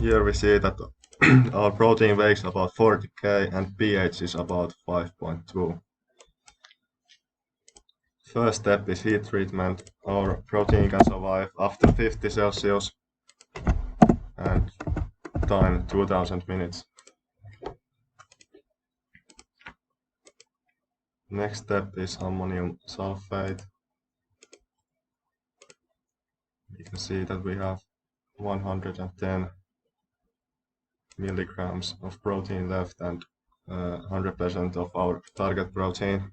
Here we see that our protein weighs about 40K and pH is about 5.2. First step is heat treatment. Our protein can survive after 50 Celsius and time 2000 minutes. Next step is ammonium sulfate. You can see that we have 110 milligrams of protein left and 100% of our target protein.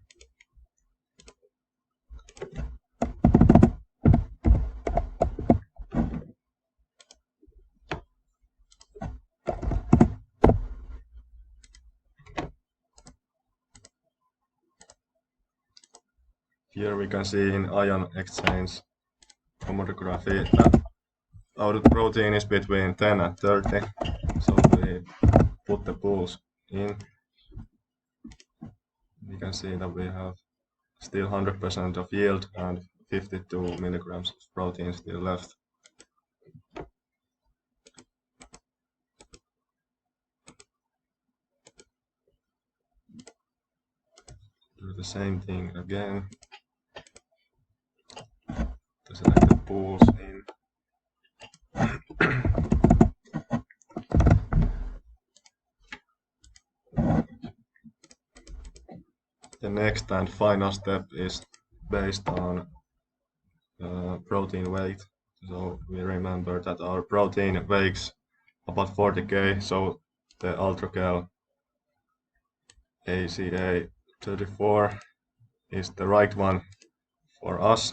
Here we can see in ion exchange chromatography that our protein is between 10 and 30. So we put the pools in. We can see that we have still 100% of yield and 52 milligrams of protein still left. Do the same thing again. Select the pools in. The next and final step is based on protein weight. So we remember that our protein weighs about 40K, so the UltraGel ACA 34 is the right one for us.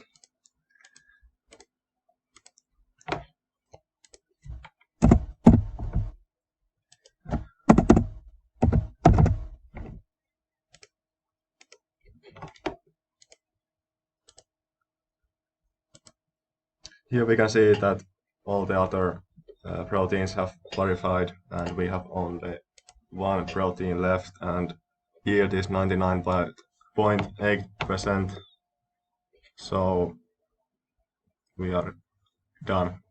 Here we can see that all the other proteins have clarified and we have only one protein left and yield is 99.8%. So we are done.